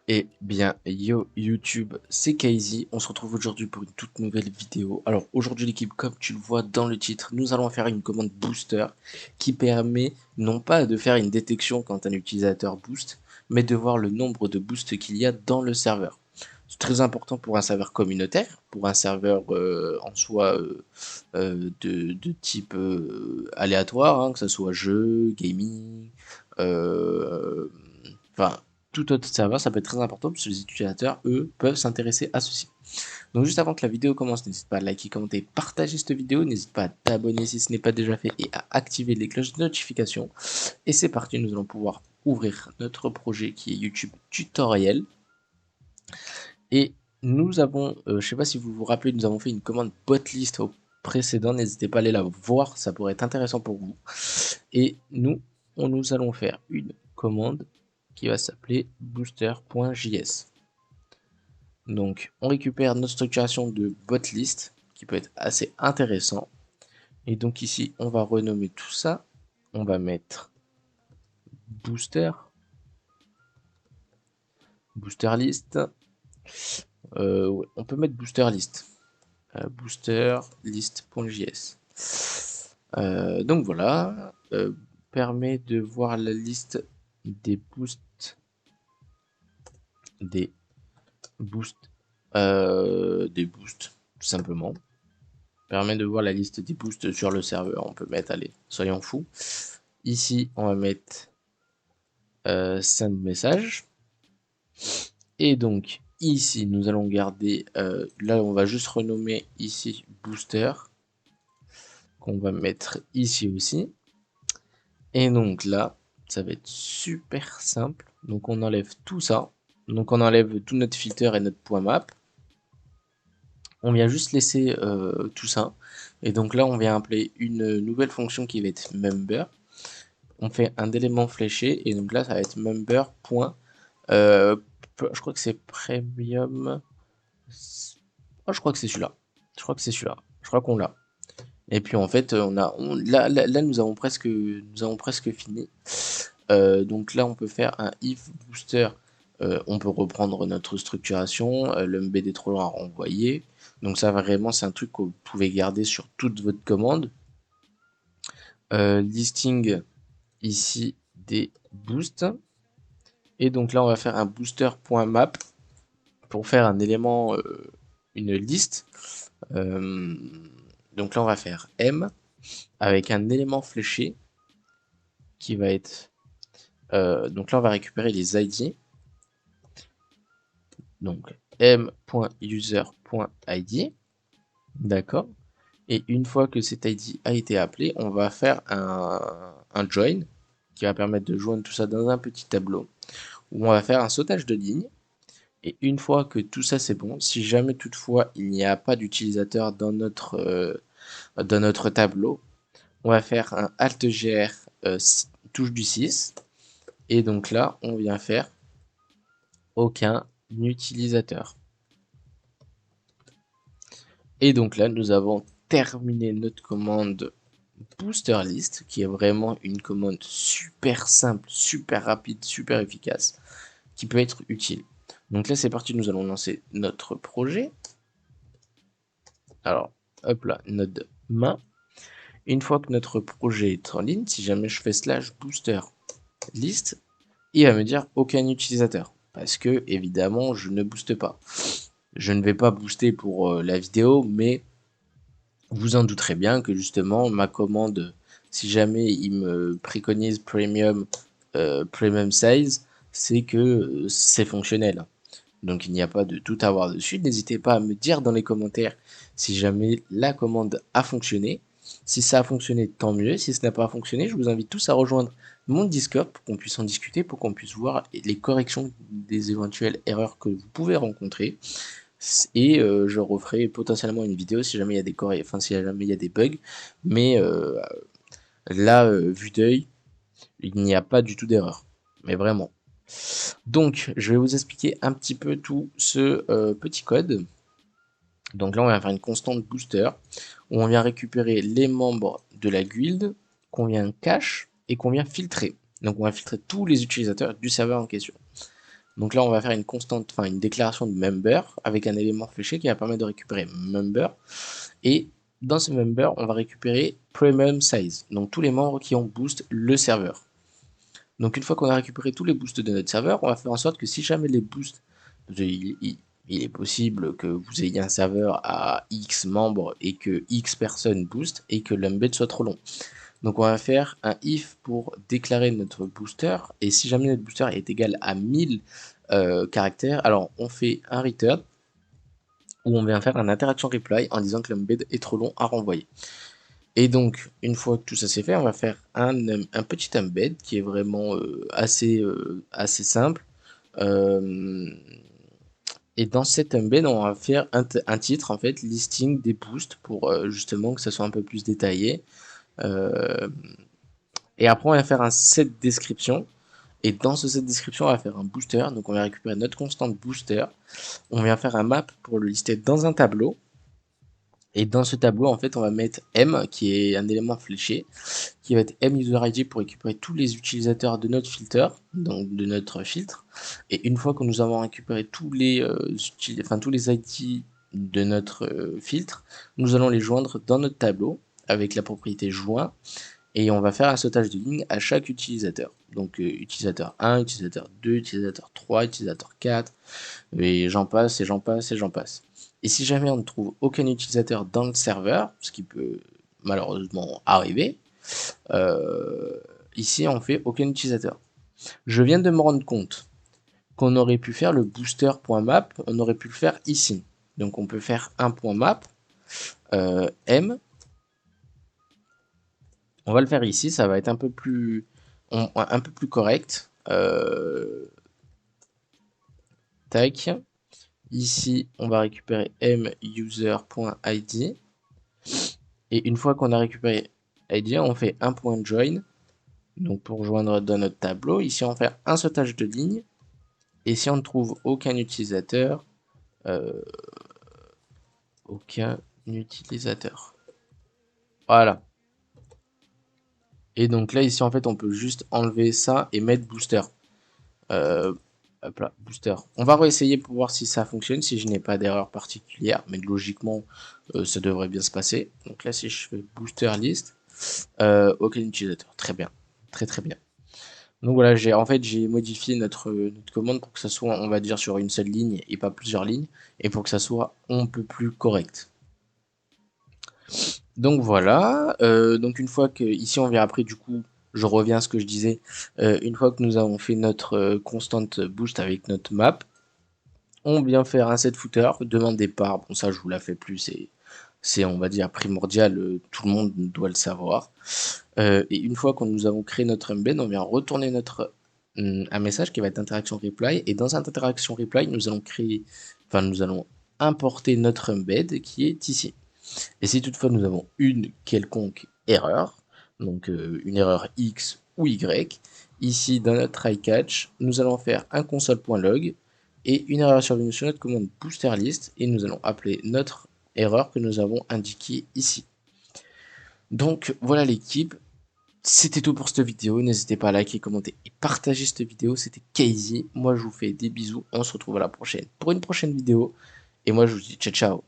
Eh bien, yo YouTube, c'est Kaizy. On se retrouve aujourd'hui pour une toute nouvelle vidéo. Alors aujourd'hui l'équipe, comme tu le vois dans le titre, nous allons faire une commande booster qui permet non pas de faire une détection quand un utilisateur booste, mais de voir le nombre de boosts qu'il y a dans le serveur. C'est très important pour un serveur communautaire, pour un serveur en soi de type aléatoire, hein, que ce soit jeu, gaming, euh, enfin tout autre serveur, ça peut être très important parce que les utilisateurs, eux, peuvent s'intéresser à ceci. Donc juste avant que la vidéo commence, n'hésite pas à liker, commenter, partager cette vidéo, n'hésite pas à t'abonner si ce n'est pas déjà fait et à activer les cloches de notification. Et c'est parti, nous allons pouvoir ouvrir notre projet qui est YouTube Tutoriel. Et nous avons, je ne sais pas si vous vous rappelez, nous avons fait une commande botlist au précédent, n'hésitez pas à aller la voir, ça pourrait être intéressant pour vous. Et nous allons faire une commande qui va s'appeler booster.js. Donc, on récupère notre structuration de botlist qui peut être assez intéressant. Et donc ici, on va renommer tout ça. On va mettre booster, booster list. Ouais, on peut mettre booster list. Booster list.js. Donc voilà, permet de voir la liste des boosts, des boosts, tout simplement. Permet de voir la liste des boosts sur le serveur. On peut mettre, allez, soyons fous. Ici, on va mettre send message. Et donc, ici, nous allons garder, là, on va juste renommer ici booster, qu'on va mettre ici aussi. Et donc là, ça va être super simple. Donc on enlève tout ça. Donc on enlève tout notre filter et notre point map. On vient juste laisser tout ça. Et donc là, on vient appeler une nouvelle fonction qui va être member. On fait un élément fléché. Et donc là, ça va être member. Je crois que c'est premium. Oh, je crois que c'est celui-là. Je crois que c'est celui-là. Je crois qu'on l'a. Et puis en fait, là, nous avons presque fini. Donc là, on peut faire un if booster. On peut reprendre notre structuration, le mbd trop long à renvoyer. Donc ça, vraiment, c'est un truc que vous pouvez garder sur toute votre commande. Listing ici des boosts. Et donc là, on va faire un booster.map pour faire un élément, une liste. Euh, donc là, on va faire m avec un élément fléché qui va être... donc là, on va récupérer les ID. Donc m.user.id. D'accord. Et une fois que cet ID a été appelé, on va faire un join qui va permettre de joindre tout ça dans un petit tableau où on va faire un sautage de ligne. Et une fois que tout ça c'est bon, si jamais toutefois il n'y a pas d'utilisateur dans notre tableau, on va faire un Alt-GR touche du 6. Et donc là, on vient faire aucun utilisateur. Et donc là, nous avons terminé notre commande booster list, qui est vraiment une commande super simple, super rapide, super efficace, qui peut être utile. Donc là, c'est parti, nous allons lancer notre projet. Alors, hop là, node main. Une fois que notre projet est en ligne, si jamais je fais slash booster list, il va me dire aucun utilisateur. Parce que, évidemment, je ne booste pas. Je ne vais pas booster pour la vidéo, mais vous en douterez bien que justement, ma commande, si jamais il me préconise premium size, c'est que c'est fonctionnel. Donc il n'y a pas de tout à voir dessus. N'hésitez pas à me dire dans les commentaires si jamais la commande a fonctionné. Si ça a fonctionné, tant mieux. Si ça n'a pas fonctionné, je vous invite tous à rejoindre mon Discord pour qu'on puisse en discuter, pour qu'on puisse voir les corrections des éventuelles erreurs que vous pouvez rencontrer. Et je referai potentiellement une vidéo si jamais il y a des enfin si jamais il y a des bugs. Mais là, vu d'œil, il n'y a pas du tout d'erreur. Mais vraiment. Donc, je vais vous expliquer un petit peu tout ce petit code. Donc là, on va faire une constante booster où on vient récupérer les membres de la guilde qu'on vient cache et qu'on vient filtrer. Donc on va filtrer tous les utilisateurs du serveur en question. Donc là, on va faire une constante, enfin une déclaration de member avec un élément fléché qui va permettre de récupérer member. Et dans ce member, on va récupérer premium size, donc tous les membres qui ont boost le serveur. Donc une fois qu'on a récupéré tous les boosts de notre serveur, on va faire en sorte que si jamais les boosts, il est possible que vous ayez un serveur à X membres et que X personnes boost et que l'embed soit trop long. Donc on va faire un if pour déclarer notre booster, et si jamais notre booster est égal à 1000 caractères, alors on fait un return où on vient faire un interaction reply en disant que l'embed est trop long à renvoyer. Et donc, une fois que tout ça c'est fait, on va faire un petit embed qui est vraiment assez simple. Et dans cet embed, on va faire un titre, en fait, listing des boosts pour justement que ça soit un peu plus détaillé. Euh, et après, on va faire un set description. Et dans ce set description, on va faire un booster. Donc, on va récupérer notre constante booster. On vient faire un map pour le lister dans un tableau. Et dans ce tableau, en fait, on va mettre M, qui est un élément fléché, qui va être MUserID pour récupérer tous les utilisateurs de notre filter, donc de notre filtre. Et une fois que nous avons récupéré tous les ID de notre filtre, nous allons les joindre dans notre tableau avec la propriété joint, et on va faire un sautage de ligne à chaque utilisateur. Donc utilisateur 1, utilisateur 2, utilisateur 3, utilisateur 4, et j'en passe, et j'en passe, et j'en passe. Et si jamais on ne trouve aucun utilisateur dans le serveur, ce qui peut malheureusement arriver, euh, ici on fait aucun utilisateur. Je viens de me rendre compte qu'on aurait pu faire le booster.map, on aurait pu le faire ici. Donc on peut faire un point map, M, on va le faire ici, ça va être un peu plus, un peu plus correct. Tac. Ici, on va récupérer muser.id. Et une fois qu'on a récupéré ID, on fait un point join. Donc pour joindre dans notre tableau, ici on fait un sautage de ligne. Et si on ne trouve aucun utilisateur, Voilà. Et donc là, ici en fait, on peut juste enlever ça et mettre booster. Euh, Hop là, booster. On va réessayer pour voir si ça fonctionne, si je n'ai pas d'erreur particulière, mais logiquement, ça devrait bien se passer. Donc là, si je fais booster list, aucun utilisateur. Très bien. Très très bien. Donc voilà, j'ai modifié notre commande pour que ça soit, on va dire, sur une seule ligne et pas plusieurs lignes, et pour que ça soit un peu plus correct. Donc voilà, donc une fois que, ici on vient après du coup, je reviens à ce que je disais, une fois que nous avons fait notre constante boost avec notre map, on vient faire un set footer, demande départ, bon ça je vous la fais plus, c'est on va dire primordial, tout le monde doit le savoir. Et une fois que nous avons créé notre embed, on vient retourner un message qui va être interaction reply, et dans cette interaction reply, nous allons importer notre embed qui est ici. Et si toutefois nous avons une quelconque erreur, donc une erreur X ou Y, ici dans notre try catch, nous allons faire un console.log et une erreur survenue sur notre commande booster list, et nous allons appeler notre erreur que nous avons indiquée ici. Donc voilà l'équipe, c'était tout pour cette vidéo, n'hésitez pas à liker, commenter et partager cette vidéo, c'était Casey, moi je vous fais des bisous, on se retrouve à la prochaine pour une prochaine vidéo, et moi je vous dis ciao ciao.